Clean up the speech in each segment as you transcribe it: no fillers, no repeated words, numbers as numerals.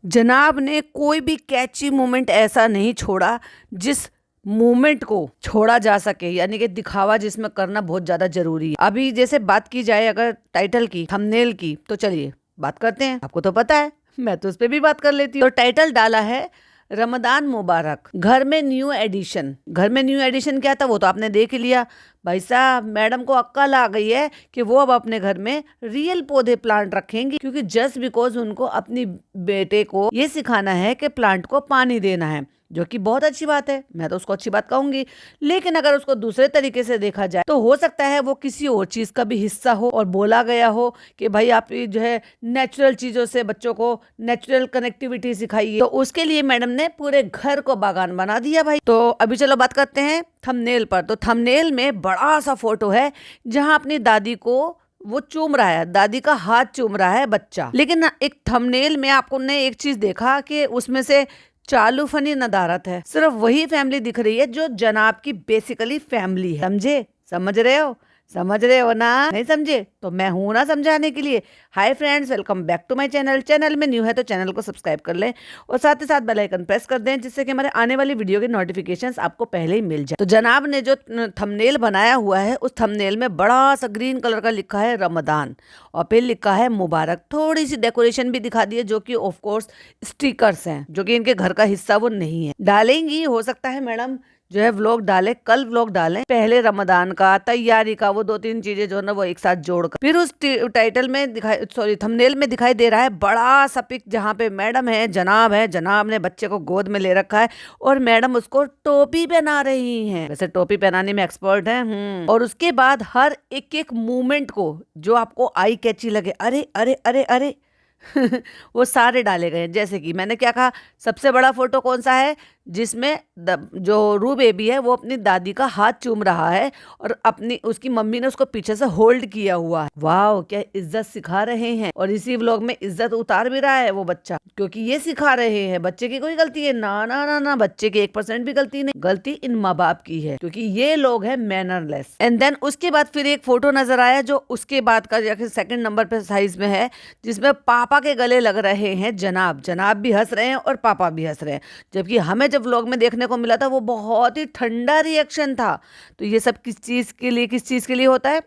जनाब ने कोई भी कैची मोमेंट ऐसा नहीं छोड़ा जिस मोमेंट को छोड़ा जा सके, यानी कि दिखावा जिसमें करना बहुत ज्यादा जरूरी है। अभी जैसे बात की जाए अगर टाइटल की, थंबनेल की, तो चलिए बात करते हैं। आपको तो पता है, मैं तो उस पर भी बात कर लेती हूँ। तो टाइटल डाला है रमदान मुबारक, घर में न्यू एडिशन। घर में न्यू एडिशन क्या था वो तो आपने देख लिया। भाई साहब, मैडम को अक्ल आ गई है कि वो अब अपने घर में रियल पौधे प्लांट रखेंगी, क्योंकि जस्ट बिकॉज उनको अपनी बेटे को ये सिखाना है कि प्लांट को पानी देना है, जो कि बहुत अच्छी बात है। मैं तो उसको अच्छी बात कहूंगी। लेकिन अगर उसको दूसरे तरीके से देखा जाए तो हो सकता है वो किसी और चीज का भी हिस्सा हो और बोला गया हो कि भाई आप जो है नेचुरल चीजों से बच्चों को नेचुरल कनेक्टिविटी सिखाइए। तो उसके लिए मैडम ने पूरे घर को बागान बना दिया भाई। तो अभी चलो बात करते हैं थंबनेल पर। तो थंबनेल में बड़ा सा फोटो है जहां अपनी दादी को वो चूम रहा है, दादी का हाथ चूम रहा है बच्चा। लेकिन एक थंबनेल में आपको ने एक चीज देखा कि उसमें से चालू फनी नदारत है। सिर्फ वही फैमिली दिख रही है जो जनाब की बेसिकली फैमिली है। समझे? समझ रहे हो? समझ रहे हो ना? नहीं समझे तो मैं हूं ना समझाने के लिए। Hi friends, welcome back to my channel. Channel में न्यू है तो चैनल को सब्सक्राइब कर लें और साथ ही साथ बेल आइकन प्रेस कर दें, जिससे कि हमारे आने वाली वीडियो के नोटिफिकेशंस आपको पहले ही मिल जाए। तो जनाब ने जो थंबनेल बनाया हुआ है, उस थंबनेल में बड़ा सा ग्रीन कलर का लिखा है रमदान और फिर लिखा है मुबारक। थोड़ी सी डेकोरेशन भी दिखा दी है, जो कि ऑफ कोर्स स्टिकर्स हैं, जो कि इनके घर का हिस्सा वो नहीं है। डालेंगी, हो सकता है मैडम जो है व्लॉग डाले, कल व्लॉग डालें, पहले रमदान का, तैयारी का, वो 2-3 चीजें जो है ना वो एक साथ जोड़कर। फिर उस टाइटल में दिखाई, सॉरी थंबनेल में दिखाई दे रहा है बड़ा सा पिक जहाँ पे मैडम है, जनाब ने बच्चे को गोद में ले रखा है और मैडम उसको टोपी पहना रही हैं। वैसे टोपी पहनाने में एक्सपर्ट है। और उसके बाद हर एक एक मूवमेंट को जो आपको आई कैची लगे, अरे अरे अरे अरे वो सारे डाले गए हैं। जैसे कि मैंने क्या कहा, सबसे बड़ा फोटो कौन सा है जिसमें जो रू बेबी है वो अपनी दादी का हाथ चूम रहा है और अपनी उसकी मम्मी ने उसको पीछे से होल्ड किया हुआ है। वाह, क्या इज्जत सिखा रहे हैं। और इसी व्लॉग में इज्जत उतार भी रहा है वो बच्चा, क्योंकि ये सिखा रहे हैं। बच्चे की कोई गलती है ना? ना ना ना, बच्चे की 1% भी गलती नहीं। गलती इन माँ बाप की है, क्योंकि ये लोग है मैनरलेस। एंड देन उसके बाद फिर एक फोटो नजर आया जो उसके बाद का सेकंड नंबर पे साइज में है, जिसमें पापा के गले लग रहे हैं जनाब भी हंस रहे हैं और पापा भी हंस रहे हैं। जबकि हमें जब व्लॉग में देखने को मिला था वो बहुत ही ठंडा रिएक्शन था। तो ये सब किस चीज के लिए होता है?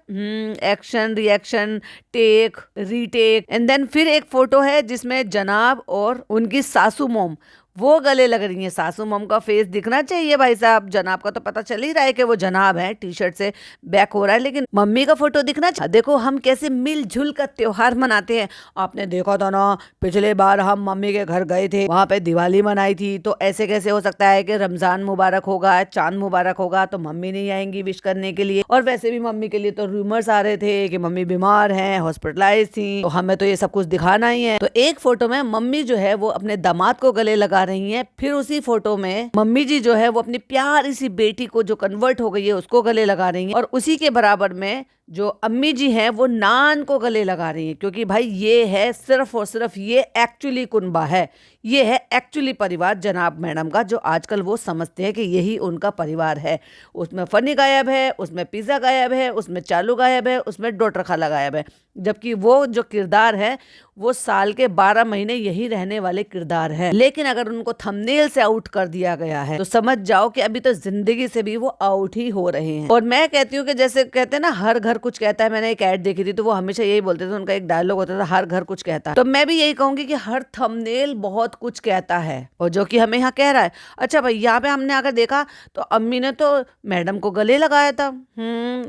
Action, reaction, take, retake. And then फिर एक फोटो है जिसमें जनाब और उनकी सासू मोम वो गले लग रही हैं। सासू मम का फेस दिखना चाहिए भाई साहब। जनाब का तो पता चल ही रहा है कि वो जनाब है, टी शर्ट से बैक हो रहा है, लेकिन मम्मी का फोटो दिखना चाहिए। देखो हम कैसे मिलजुल कर त्योहार मनाते हैं। आपने देखा था ना, पिछले बार हम मम्मी के घर गए थे, वहां पे दिवाली मनाई थी। तो ऐसे कैसे हो सकता है कि रमजान मुबारक होगा, चांद मुबारक होगा तो मम्मी नहीं आएंगी विश करने के लिए? और वैसे भी मम्मी के लिए तो रूमर्स आ रहे थे कि मम्मी बीमार है, हॉस्पिटलाइज थी, तो हमें तो ये सब कुछ दिखाना ही है। तो एक फोटो में मम्मी जो है वो अपने दामाद को गले लगा रही हैं। फिर उसी फोटो में मम्मी जी जो है वो अपनी प्यारी सी बेटी को जो कन्वर्ट हो गई है उसको गले लगा रही हैं। और उसी के बराबर में जो अम्मी जी हैं वो नान को गले लगा रही हैं, क्योंकि भाई ये है सिर्फ और सिर्फ ये एक्चुअली कुनबा है, ये है एक्चुअली परिवार जनाब मैडम का, जो आजकल वो समझते हैं कि यही उनका परिवार है। उसमें फनी गायब है, उसमें पिज्जा गायब है, उसमें चालू गायब है, उसमें डॉक्टर खाला गायब है। जबकि वो जो किरदार है वो साल के 12 महीने यही रहने वाले किरदार है। लेकिन अगर उनको थंबनेल से आउट कर दिया गया है तो समझ जाओ कि अभी तो जिंदगी से भी वो आउट ही हो रहे हैं। और मैं कहती हूँ कि जैसे कहते हैं ना, हर घर कुछ कहता है। मैंने एक ऐड देखी थी तो वो हमेशा यही बोलते थे, उनका एक डायलॉग होता था, हर घर कुछ कहता है। तो मैं भी यही कहूंगी कि हर थंबनेल बहुत कुछ कहता है, और जो कि हमें यहाँ कह रहा है। अच्छा भाई, यहाँ पे हमने अगर देखा तो अम्मी ने तो मैडम को गले लगाया था।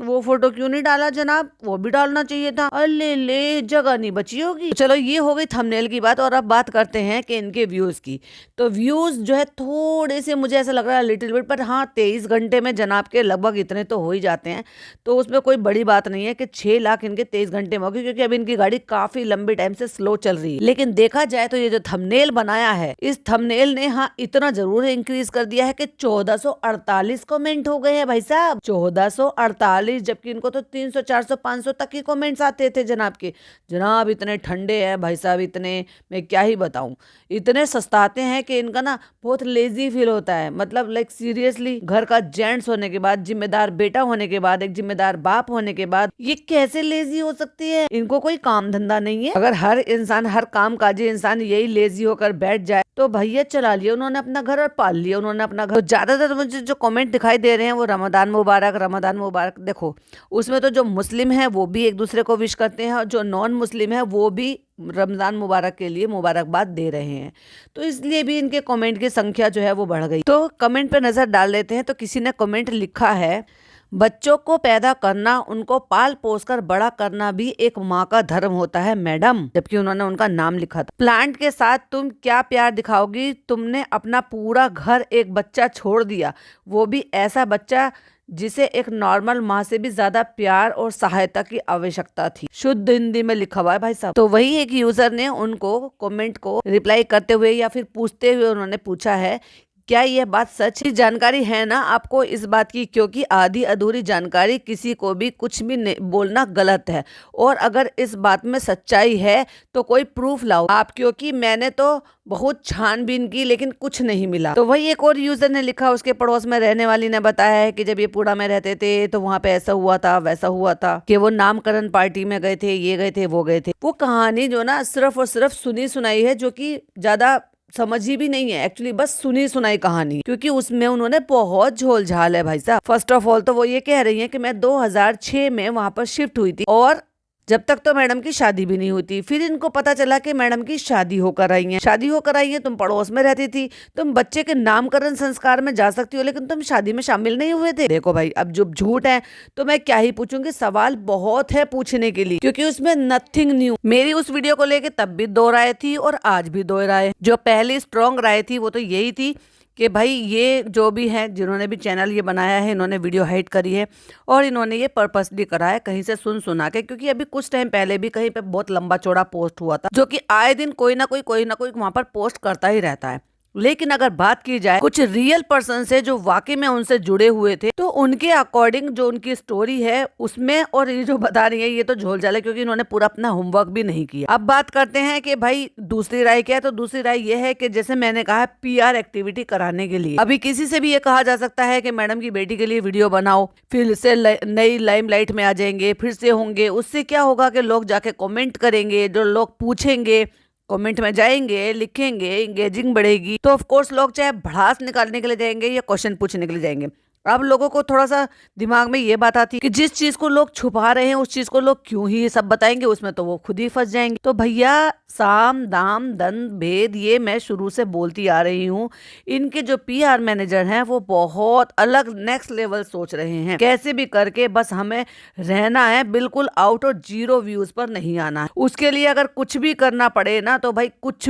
वो फोटो क्यों नहीं डाला जनाब? वो भी डालना चाहिए था। अल्ले ले, जगह नहीं बची होगी। तो चलो ये हो गई थंबनेल की बात। और अब बात करते हैं कि इनके व्यूज की। तो व्यूज जो है थोड़े से मुझे ऐसा लग रहा है लिटिल बिट, पर हाँ 23 घंटे में जनाब के लगभग इतने तो हो ही जाते हैं। तो उसमें कोई बड़ी बात नहीं है कि 6 लाख इनके 23 घंटे में होगी, क्योंकि अब इनकी गाड़ी काफी लंबे टाइम से स्लो चल रही है। लेकिन देखा जाए तो ये जो थंबनेल बनाया है, इस थंबनेल ने हाँ इतना जरूर इंक्रीज कर दिया है कि 1448 कमेंट हो गए हैं भाई साहब। 1448, जबकि इनको तो 300, 400, 500 तक ही कमेंट्स आते थे थे जनाब के। जनाब इतने ठंडे हैं भाई साहब, इतने मैं क्या ही बताऊं, इतने सस्ताते हैं कि इनका ना बहुत लेजी फील होता है। मतलब लाइक सीरियसली, घर का जेंट्स होने के बाद, जिम्मेदार बेटा होने के बाद, एक जिम्मेदार बाप होने के बाद ये कैसे लेजी हो सकती है? इनको कोई काम धंधा नहीं है। अगर हर इंसान, हर काम काजी इंसान यही लेजी होकर बैठ जाए तो भैया चला लिया उन्होंने अपना घर और पाल लिया उन्होंने अपना घर। तो ज्यादातर मुझे जो कमेंट दिखाई दे रहे हैं वो रमजान मुबारक रमजान मुबारक। देखो उसमें तो जो मुस्लिम है वो भी एक दूसरे को विश करते हैं और जो नॉन मुस्लिम है वो भी रमजान मुबारक के लिए मुबारकबाद दे रहे हैं। तो इसलिए भी इनके कमेंट की संख्या जो है वो बढ़ गई। तो कमेंट पे नजर डाल लेते हैं। तो किसी ने कमेंट लिखा है, बच्चों को पैदा करना, उनको पाल पोस कर बड़ा करना भी एक माँ का धर्म होता है मैडम। जबकि उन्होंने उनका नाम लिखा था। प्लांट के साथ तुम क्या प्यार दिखाओगी? तुमने अपना पूरा घर एक बच्चा छोड़ दिया, वो भी ऐसा बच्चा जिसे एक नॉर्मल माँ से भी ज्यादा प्यार और सहायता की आवश्यकता थी। शुद्ध हिंदी में लिखा हुआ है भाई साहब। तो वही एक यूजर ने उनको कमेंट को रिप्लाई करते हुए या फिर पूछते हुए उन्होंने पूछा है, क्या यह बात सच? जानकारी है ना आपको इस बात की? क्योंकि आधी अधूरी जानकारी किसी को भी कुछ भी बोलना गलत है। और अगर इस बात में सच्चाई है तो कोई प्रूफ लाओ आप, क्योंकि मैंने तो बहुत छानबीन की लेकिन कुछ नहीं मिला। तो वही एक और यूजर ने लिखा, उसके पड़ोस में रहने वाली ने बताया है कि जब ये पुणे में रहते थे तो वहां पे ऐसा हुआ था वैसा हुआ था, कि वो नामकरण पार्टी में गए थे, ये गए थे वो गए थे। वो कहानी जो ना सिर्फ और सिर्फ सुनी सुनाई है, जो कि ज्यादा समझी भी नहीं है एक्चुअली, बस सुनी सुनाई कहानी। क्योंकि उसमें उन्होंने बहुत झोल झाल है भाई साहब। फर्स्ट ऑफ ऑल तो वो ये कह रही हैं कि मैं 2006 में वहां पर शिफ्ट हुई थी और जब तक तो मैडम की शादी भी नहीं हुई। फिर इनको पता चला कि मैडम की शादी होकर आई है। शादी होकर आई है, तुम पड़ोस में रहती थी, तुम बच्चे के नामकरण संस्कार में जा सकती हो लेकिन तुम शादी में शामिल नहीं हुए थे। देखो भाई, अब जो झूठ है तो मैं क्या ही पूछूंगी, सवाल बहुत है पूछने के लिए, क्योंकि उसमें नथिंग न्यू। मेरी उस वीडियो को लेके तब भी 2 राय थी और आज भी 2 राय। जो पहली स्ट्रॉन्ग राय थी वो तो यही थी कि भाई ये जो भी है, जिन्होंने भी चैनल ये बनाया है, इन्होंने वीडियो हाइड करी है और इन्होंने ये पर्पसली करा है कहीं से सुना के। क्योंकि अभी कुछ टाइम पहले भी कहीं पे बहुत लंबा चौड़ा पोस्ट हुआ था, जो कि आए दिन कोई ना कोई वहां पर पोस्ट करता ही रहता है। लेकिन अगर बात की जाए कुछ रियल पर्सन से जो वाकई में उनसे जुड़े हुए थे, तो उनके अकॉर्डिंग जो उनकी स्टोरी है उसमें, और ये जो बता रही है ये तो झोल झाल है, क्योंकि इन्होंने पूरा अपना होमवर्क भी नहीं किया। अब बात करते हैं कि भाई दूसरी राय क्या है। तो दूसरी राय ये है कि जैसे मैंने कहा, PR एक्टिविटी कराने के लिए अभी किसी से भी ये कहा जा सकता है कि मैडम की बेटी के लिए वीडियो बनाओ, फिर से नई लाइमलाइट में आ जाएंगे, फिर से होंगे। उससे क्या होगा कि लोग जाके कमेंट करेंगे, जो लोग पूछेंगे कमेंट में जाएंगे, लिखेंगे, एंगेजिंग बढ़ेगी। तो ऑफ कोर्स लोग चाहे भड़ास निकालने के लिए जाएंगे या क्वेश्चन पूछने के लिए जाएंगे। अब लोगों को थोड़ा सा दिमाग में ये बात आती है कि जिस चीज को लोग छुपा रहे हैं उस चीज को लोग क्यों ही सब बताएंगे, उसमें तो वो खुद ही फंस जाएंगे। तो भैया साम दाम दंड भेद, ये मैं शुरू से बोलती आ रही हूँ। इनके जो PR मैनेजर हैं वो बहुत अलग नेक्स्ट लेवल सोच रहे हैं। कैसे भी करके बस हमें रहना है, बिल्कुल आउट और 0 व्यूज पर नहीं आना है। उसके लिए अगर कुछ भी करना पड़े ना, तो भाई कुछ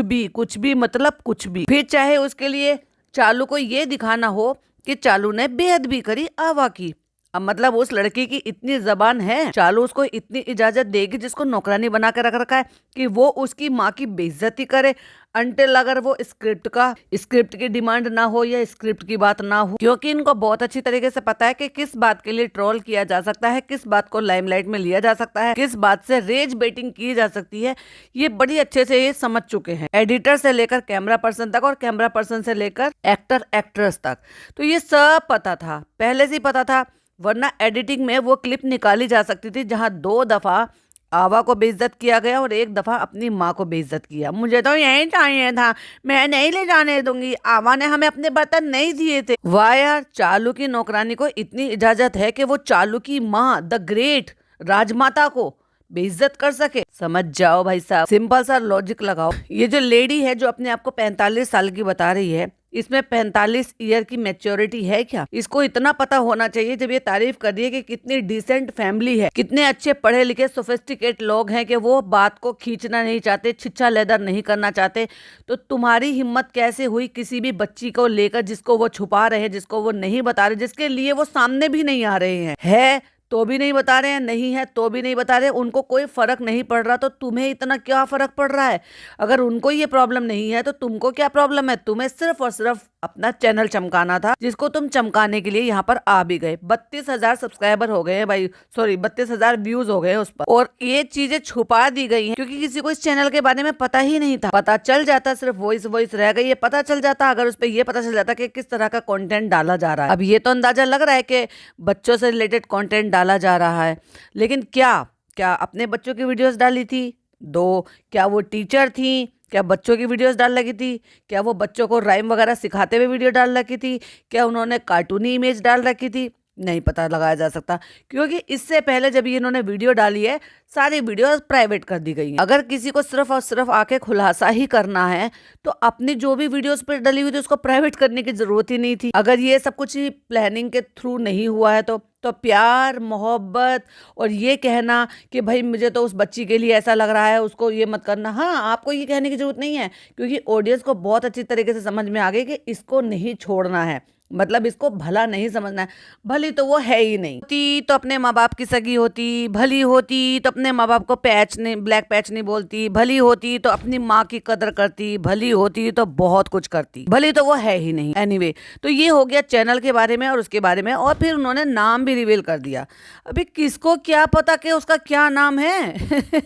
भी मतलब कुछ भी। फिर चाहे उसके लिए चालू को ये दिखाना हो कि चालू ने बेहद भी करी आवा की। अब मतलब उस लड़की की इतनी जबान है, चालू उसको इतनी इजाजत देगी जिसको नौकरानी बना के रख रखा है, कि वो उसकी माँ की बेइज्जती करे अंटिल अगर वो स्क्रिप्ट की डिमांड ना हो या स्क्रिप्ट की बात ना हो। क्योंकि इनको बहुत अच्छी तरीके से पता है कि किस बात के लिए ट्रोल किया जा सकता है, किस बात को लाइमलाइट में लिया जा सकता है, किस बात से रेज बेटिंग की जा सकती है। ये बड़ी अच्छे से ये समझ चुके हैं, एडिटर से लेकर कैमरा पर्सन तक और कैमरा पर्सन से लेकर एक्टर एक्ट्रेस तक। तो ये सब पता था, पहले से ही पता था, वरना एडिटिंग में वो क्लिप निकाली जा सकती थी जहां 2 दफा आवा को बेइज्जत किया गया और 1 दफा अपनी माँ को बेइज्जत किया। मुझे तो यही चाहिए था, मैं नहीं ले जाने दूंगी, आवा ने हमें अपने बर्तन नहीं दिए थे। वाह यार, चालू की नौकरानी को इतनी इजाजत है कि वो चालू की माँ द ग्रेट राजमाता को बेइज्जत कर सके। समझ जाओ भाई साहब, सिंपल सा लॉजिक लगाओ। ये जो लेडी है जो अपने आप को 45 साल की बता रही है, इसमें 45 ईयर की मैच्योरिटी है क्या? इसको इतना पता होना चाहिए जब ये तारीफ कर रही है कि कितनी डिसेंट फैमिली है, कितने अच्छे पढ़े लिखे सोफिस्टिकेट लोग हैं, कि वो बात को खींचना नहीं चाहते, छिछा लेदर नहीं करना चाहते। तो तुम्हारी हिम्मत कैसे हुई किसी भी बच्ची को लेकर जिसको वो छुपा रहे हैं, जिसको वो नहीं बता रहे, जिसके लिए वो सामने भी नहीं आ रहे हैं? है तो भी नहीं बता रहे हैं, नहीं है तो भी नहीं बता रहे, उनको कोई फर्क नहीं पड़ रहा, तो तुम्हें इतना क्या फर्क पड़ रहा है? अगर उनको ये प्रॉब्लम नहीं है तो तुमको क्या प्रॉब्लम है? तुम्हें सिर्फ और सिर्फ अपना चैनल चमकाना था, जिसको तुम चमकाने के लिए यहाँ पर आ भी गए। 32,000 सब्सक्राइबर हो गए हैं भाई, सॉरी 32,000 व्यूज हो गए उस पर, और ये चीजें छुपा दी गई हैं क्योंकि किसी को इस चैनल के बारे में पता ही नहीं था। पता चल जाता, सिर्फ वॉइस रह गई है, पता चल जाता अगर उस पर ये पता चल जाता कि किस तरह का कंटेंट डाला जा रहा है। अब ये तो अंदाजा लग रहा है कि बच्चों से रिलेटेड कंटेंट डाला जा रहा है, लेकिन क्या क्या अपने बच्चों की वीडियोस डाली थी? दो। क्या वो टीचर थी? क्या बच्चों की वीडियोस डाल रखी थी? क्या वो बच्चों को राइम वगैरह सिखाते हुए वीडियो डाल रखी थी? क्या उन्होंने कार्टूनी इमेज डाल रखी थी? नहीं पता लगाया जा सकता, क्योंकि इससे पहले जब ये इन्होंने वीडियो डाली है, सारी वीडियो प्राइवेट कर दी गई है। अगर किसी को सिर्फ और सिर्फ आके खुलासा ही करना है तो अपनी जो भी वीडियोस पर डली हुई थी उसको प्राइवेट करने की जरूरत ही नहीं थी। अगर ये सब कुछ ही प्लानिंग के थ्रू नहीं हुआ है तो प्यार मोहब्बत और ये कहना कि भाई मुझे तो उस बच्ची के लिए ऐसा लग रहा है, उसको ये मत करना, हाँ आपको ये कहने की जरूरत नहीं है, क्योंकि ऑडियंस को बहुत अच्छी तरीके से समझ में आ गई कि इसको नहीं छोड़ना है, मतलब इसको भला नहीं समझना है। भली तो वो है ही नहीं, होती तो अपने माँ बाप की सगी होती, भली होती तो अपने माँ बाप को पैच नहीं, ब्लैक पैच नहीं बोलती, भली होती तो अपनी माँ की कदर करती, भली होती तो बहुत कुछ करती, भली तो वो है ही नहीं। एनीवे, तो ये हो गया चैनल के बारे में और उसके बारे में, और फिर उन्होंने नाम भी रिवील कर दिया। अभी किसको क्या पता कि उसका क्या नाम है?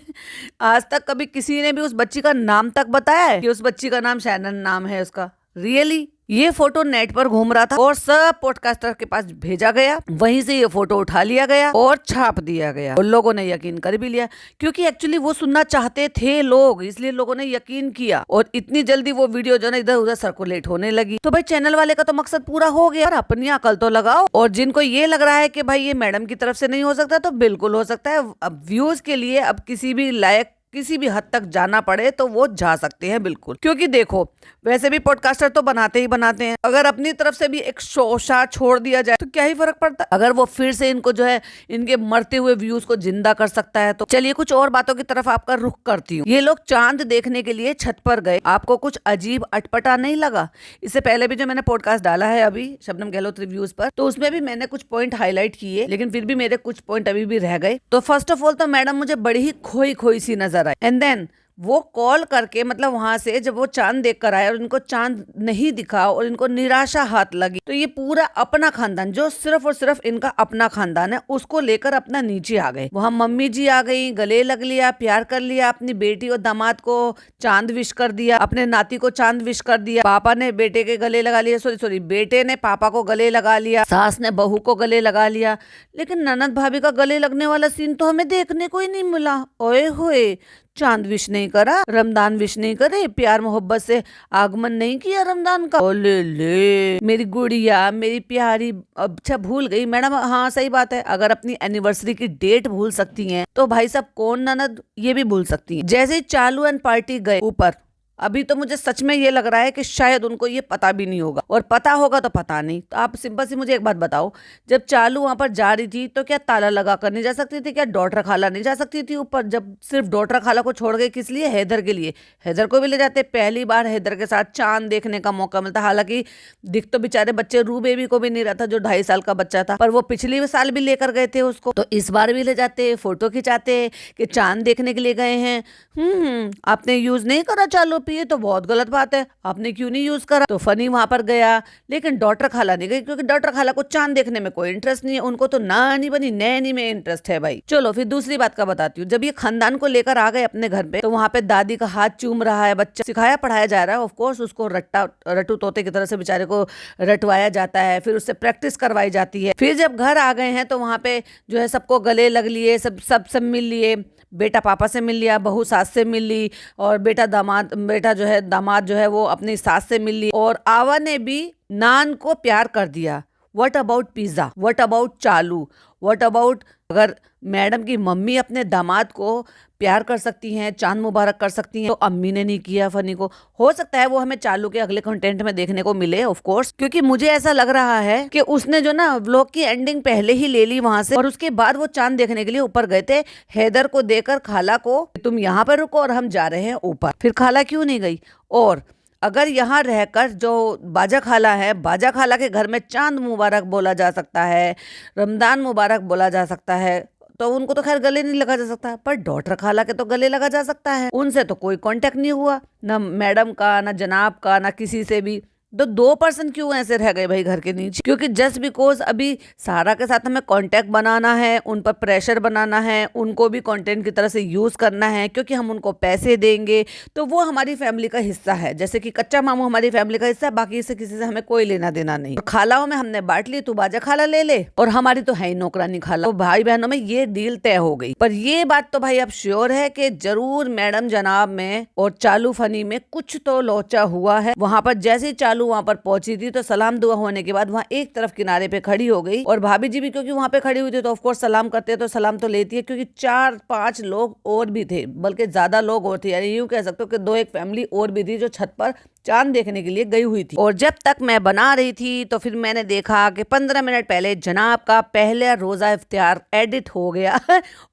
आज तक कभी किसी ने भी उस बच्ची का नाम तक बताया है कि उस बच्ची का नाम शैनन नाम है उसका? रियली? ये फोटो नेट पर घूम रहा था और सब पॉडकास्टर के पास भेजा गया, वहीं से ये फोटो उठा लिया गया और छाप दिया गया, और लोगों ने यकीन कर भी लिया, क्योंकि एक्चुअली वो सुनना चाहते थे लोग, इसलिए लोगों ने यकीन किया, और इतनी जल्दी वो वीडियो जो ना इधर उधर सर्कुलेट होने लगी। तो भाई चैनल वाले का तो मकसद पूरा हो गया, और अपनी अकल तो लगाओ। और जिनको ये लग रहा है कि भाई ये मैडम की तरफ से नहीं हो सकता, तो बिल्कुल हो सकता है। अब व्यूज के लिए अब किसी भी लायक किसी भी हद तक जाना पड़े तो वो जा सकते हैं बिल्कुल, क्योंकि देखो वैसे भी पॉडकास्टर तो बनाते ही बनाते हैं, अगर अपनी तरफ से भी एक शोशा छोड़ दिया जाए तो क्या ही फर्क पड़ता है, अगर वो फिर से इनको जो है इनके मरते हुए व्यूज को जिंदा कर सकता है। तो चलिए कुछ और बातों की तरफ आपका रुख करती हूँ। ये लोग चांद देखने के लिए छत पर गए, आपको कुछ अजीब अटपटा नहीं लगा? इससे पहले भी जो मैंने पॉडकास्ट डाला है अभी शबनम गहलोत रिव्यूज पर, तो उसमें भी मैंने कुछ पॉइंट हाईलाइट किए, लेकिन फिर भी मेरे कुछ पॉइंट अभी भी रह गए। तो फर्स्ट ऑफ ऑल तो मैडम मुझे बड़ी ही खोई खोई सी नजर, एंड देन वो कॉल करके, मतलब वहां से जब वो चांद देख कर आए और इनको चांद नहीं दिखा और इनको निराशा हाथ लगी, तो ये पूरा अपना खानदान, जो सिर्फ और सिर्फ इनका अपना खानदान है, उसको लेकर अपना नीचे आ गए। वहां मम्मी जी आ गई, गले लग लिया, प्यार कर लिया, अपनी बेटी और दामाद को चांद विश कर दिया, अपने नाती को चांद विश कर दिया, पापा ने बेटे के गले लगा लिया, सॉरी बेटे ने पापा को गले लगा लिया, सास ने बहू को गले लगा लिया, लेकिन ननद भाभी का गले लगने वाला सीन तो हमें देखने को ही नहीं मिला। ओए होए, चांद विश नहीं करा, रमजान विश नहीं करे, प्यार मोहब्बत से आगमन नहीं किया रमजान का। ओले ले मेरी गुड़िया, मेरी प्यारी, अच्छा भूल गई मैडम। हाँ सही बात है, अगर अपनी एनिवर्सरी की डेट भूल सकती हैं तो भाई साहब कौन ननद ये भी भूल सकती हैं। जैसे ही चालू एंड पार्टी गए ऊपर, अभी तो मुझे सच में ये लग रहा है कि शायद उनको ये पता भी नहीं होगा, और पता होगा तो पता नहीं। तो आप सिंपल सी मुझे एक बात बताओ, जब चालू वहां पर जा रही थी तो क्या ताला लगा कर नहीं जा सकती थी? क्या डॉटर खाला नहीं जा सकती थी ऊपर? जब सिर्फ डॉटर खाला को छोड़ गए, किस लिए? हैदर के लिए। हैदर को भी ले जाते, पहली बार हैदर के साथ चांद देखने का मौका मिलता। हालांकि दिख तो बेचारे बच्चे रू बेबी को भी नहीं रहा था, जो 2.5 साल का बच्चा था, पर वो पिछली साल भी लेकर गए थे उसको, तो इस बार भी ले जाते, फोटो खिंचाते कि चांद देखने के लिए गए हैं। आपने यूज नहीं करा चालू पे, तो बहुत गलत बात है, आपने क्यों नहीं यूज करा? तो फनी वहां पर गया, लेकिन डॉटर खाला नहीं गई, क्योंकि डॉटर खाला को चांद देखने में कोई इंटरेस्ट नहीं है, उनको तो नानी बनी नैनी में इंटरेस्ट है भाई। चलो फिर दूसरी बात का बताती हूँ। जब ये खानदान को लेकर आ गए अपने घर पे, तो वहां पे दादी का हाथ चूम रहा है बच्चा, सिखाया पढ़ाया जा रहा है, ऑफकोर्स उसको रट्टू तोते की तरह से बेचारे को रटवाया जाता है, फिर उससे प्रैक्टिस करवाई जाती है। फिर जब घर आ गए हैं तो वहां पे जो है सबको गले लग लिए, सब मिल लिए, बेटा पापा से मिल लिया, बहू सास से मिल ली, और बेटा दामाद जो है वो अपनी सास से मिल ली, और आवा ने भी नान को प्यार कर दिया। What about pizza? What about चालू? व्हाट अबाउट, अगर मैडम की मम्मी अपने दामाद को प्यार कर सकती हैं, चांद मुबारक कर सकती हैं, तो अम्मी ने नहीं किया फनी को? हो सकता है वो हमें चालू के अगले कंटेंट में देखने को मिले, ऑफ कोर्स, क्योंकि मुझे ऐसा लग रहा है कि उसने जो ना व्लॉग की एंडिंग पहले ही ले ली वहां से, और उसके बाद वो चांद देखने के लिए ऊपर गए थे। हैदर को देकर खाला को, तुम यहाँ पर रुको और हम जा रहे हैं ऊपर। फिर खाला क्यों नहीं गई? और अगर यहाँ रहकर जो बाजा खाला है, बाजा खाला के घर में चांद मुबारक बोला जा सकता है, रमदान मुबारक बोला जा सकता है, तो उनको तो खैर गले नहीं लगा जा सकता, पर डॉक्टर खाला के तो गले लगा जा सकता है। उनसे तो कोई कांटेक्ट नहीं हुआ, ना मैडम का, ना जनाब का, ना किसी से भी। तो 2% क्यों ऐसे रह गए भाई घर के नीचे? क्योंकि जस्ट बिकॉज अभी सारा के साथ हमें कांटेक्ट बनाना है, उन पर प्रेशर बनाना है, उनको भी कंटेंट की तरह से यूज करना है, क्योंकि हम उनको पैसे देंगे तो वो हमारी फैमिली का हिस्सा है। जैसे कि कच्चा मामू हमारी फैमिली का हिस्सा है, बाकी से किसी से हमें कोई लेना देना नहीं। खालाओं में हमने बांट ली, तू बाजा खाला ले ले, और हमारी तो है ही नौकरानी खाला। तो भाई बहनों में ये डील तय हो गई। पर ये बात तो भाई अब श्योर है कि जरूर मैडम जनाब में और चालू फनी में कुछ तो लोचा हुआ है। वहां पर जैसे ही चालू वहां पर पहुंची थी तो सलाम दुआ होने के बाद वहां एक तरफ किनारे पे खड़ी हो गई, और भाभी जी भी क्योंकि वहां पे खड़ी हुई थी तो ऑफकोर्स सलाम करते हैं, तो सलाम तो लेती है, क्योंकि 4-5 लोग और भी थे, बल्कि ज्यादा लोग और थे, यानी यूं कह सकते हो कि 2 एक फैमिली और भी थी जो छत पर चांद देखने के लिए गई हुई थी। और जब तक मैं बना रही थी तो फिर मैंने देखा कि 15 मिनट पहले जनाब का पहला रोजा इफ्तियार एडिट हो गया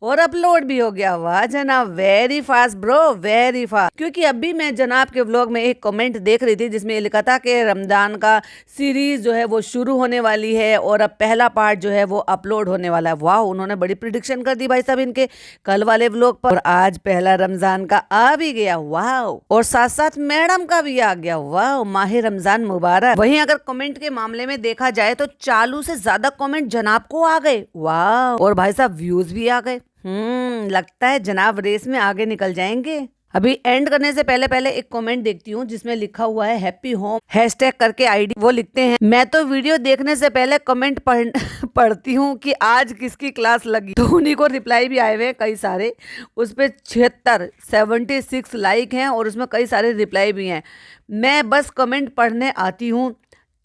और अपलोड भी हो गया। वाह जनाब, very fast bro, very fast. क्योंकि अभी मैं जनाब के व्लॉग में एक कमेंट देख रही थी जिसमें ये लिखा था कि रमजान का सीरीज जो है वो शुरू होने वाली है और अब पहला पार्ट जो है वो अपलोड होने वाला है। वाह, उन्होंने बड़ी प्रिडिक्शन कर दी भाई साहब इनके कल वाले व्लॉग पर। और आज पहला रमजान का आ भी गया, वाह, और साथ साथ मैडम का भी आ गया। वाह, माह रमजान मुबारक। वहीं अगर कमेंट के मामले में देखा जाए तो चालू से ज्यादा कमेंट जनाब को आ गए। वाह, और भाई साहब व्यूज भी आ गए। लगता है जनाब रेस में आगे निकल जाएंगे। अभी एंड करने से पहले एक कमेंट देखती हूँ जिसमें लिखा हुआ है हैप्पी होम हैशटैग करके आईडी। वो लिखते हैं, मैं तो वीडियो देखने से पहले कमेंट पढ़ती हूँ कि आज किसकी क्लास लगी। तो उन्हीं को रिप्लाई भी आए हुए हैं कई सारे, उस पे 76 लाइक हैं और उसमें कई सारे रिप्लाई भी हैं। मैं बस कमेंट पढ़ने आती हूँ।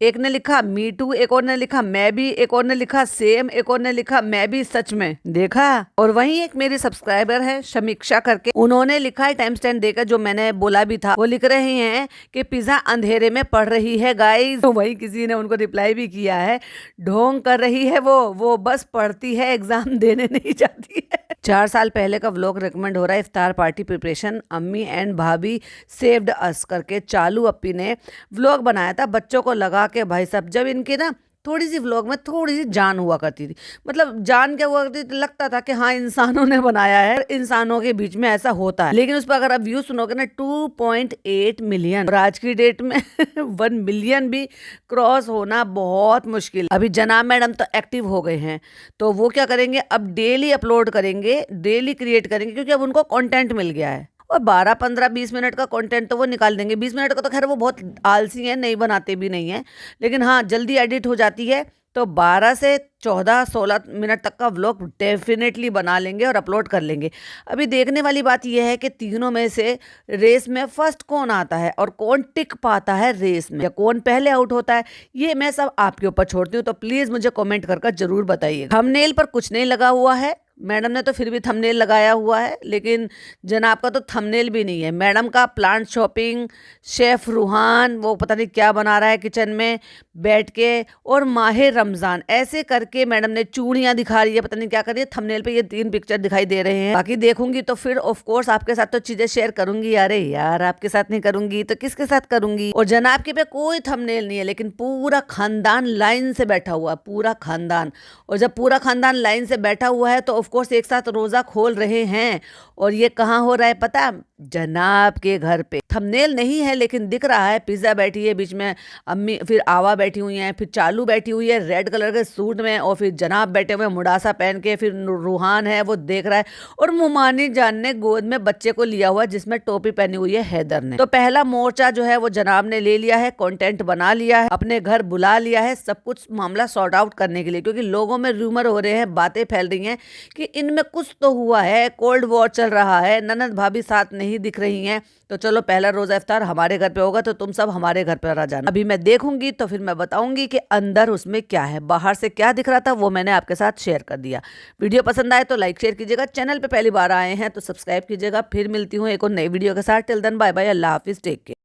एक ने लिखा मी टू, एक और ने लिखा मैं भी, एक और ने लिखा सेम, एक और ने लिखा मैं भी सच में देखा। और वहीं एक मेरी सब्सक्राइबर है समीक्षा करके, उन्होंने लिखा है टाइम स्टैम्प देकर, जो मैंने बोला भी था। वो लिख रहे हैं कि पिज्जा अंधेरे में पढ़ रही है गाइस। तो वहीं किसी ने उनको रिप्लाई भी किया है, ढोंग कर रही है वो बस पढ़ती है, एग्जाम देने नहीं जाती है। 4 साल पहले का व्लॉग रिकमेंड हो रहा है, इफ्तार पार्टी प्रिपरेशन अम्मी एंड भाभी सेव्ड अस करके। चालू अप्पी ने व्लॉग बनाया था, बच्चों को लगा के भाई साहब जब इनके ना थोड़ी सी व्लॉग में थोड़ी सी जान हुआ करती थी, मतलब जान क्या हुआ करती थी, लगता था कि हाँ इंसानों ने बनाया है, इंसानों के बीच में ऐसा होता है। लेकिन उस पर अगर आप व्यू सुनोगे ना 2.8 मिलियन, और आज की डेट में 1 मिलियन भी क्रॉस होना बहुत मुश्किल। अभी जनाब मैडम तो एक्टिव हो गए हैं, तो वो क्या करेंगे, अब डेली अपलोड करेंगे, डेली क्रिएट करेंगे, क्योंकि अब उनको कंटेंट मिल गया है। और 12, 15, 20 मिनट का कंटेंट तो वो निकाल देंगे। 20 मिनट का तो खैर वो बहुत आलसी हैं, नहीं बनाते भी नहीं है, लेकिन हाँ जल्दी एडिट हो जाती है। तो 12 से 14, 16 मिनट तक का व्लॉग डेफिनेटली बना लेंगे और अपलोड कर लेंगे। अभी देखने वाली बात यह है कि तीनों में से रेस में फर्स्ट कौन आता है और कौन टिक पाता है रेस में, या कौन पहले आउट होता है, ये मैं सब आपके ऊपर छोड़ती हूँ। तो प्लीज मुझे कमेंट कर जरूर बताइए। थंबनेल पर कुछ नहीं लगा हुआ है, मैडम ने तो फिर भी थंबनेल लगाया हुआ है, लेकिन जनाब का तो थंबनेल भी नहीं है। मैडम का प्लांट शॉपिंग, शेफ रूहान वो पता नहीं क्या बना रहा है किचन में बैठ के, और माह रमजान ऐसे करके मैडम ने चूड़ियां दिखा रही है, पता नहीं क्या कर रही है। थंबनेल पे ये 3 पिक्चर दिखाई दे रहे हैं। बाकी देखूंगी तो फिर ऑफ कोर्स आपके साथ तो चीजें शेयर करूंगी। अरे यार, आपके साथ नहीं करूंगी तो किसके साथ करूंगी। और जनाब के पे कोई थंबनेल नहीं है, लेकिन पूरा खानदान लाइन से बैठा हुआ है, पूरा खानदान। और जब पूरा खानदान लाइन से बैठा हुआ है तो ऑफ कोर्स एक साथ रोजा खोल रहे हैं। और ये कहाँ हो रहा है पता, जनाब के घर पे। थंबनेल नहीं है लेकिन दिख रहा है, पिज्जा बैठी है बीच में, अम्मी फिर आवा बैठी हुई है, फिर चालू बैठी हुई है रेड कलर के सूट में, और फिर जनाब बैठे हुए मुडासा पहन के, फिर रूहान है वो देख रहा है, और मुमानी जान ने गोद में बच्चे को लिया हुआ जिसमें टोपी पहनी हुई है हैदर ने। तो पहला मोर्चा जो है वो जनाब ने ले लिया है, कंटेंट बना लिया है, अपने घर बुला लिया है, सब कुछ मामला सॉर्ट आउट करने के लिए। क्योंकि लोगों में रूमर हो रहे हैं, बातें फैल रही हैं कि इनमें कुछ तो हुआ है, कोल्ड वॉर चल रहा है, ननद भाभी साथ नहीं दिख रही हैं। तो चलो पहला रोजा इफ्तार हमारे घर पे होगा तो तुम सब हमारे घर पे आ जाना। अभी मैं देखूंगी तो फिर मैं बताऊंगी कि अंदर उसमें क्या है, बाहर से क्या दिख रहा था वो मैंने आपके साथ शेयर कर दिया। वीडियो पसंद आए तो लाइक शेयर कीजिएगा, चैनल पे पहली बार आए हैं तो सब्सक्राइब कीजिएगा। फिर मिलती हूँ एक और नई वीडियो के साथ। टिल देन बाय बाय, अल्लाह हाफिज, टेक केयर।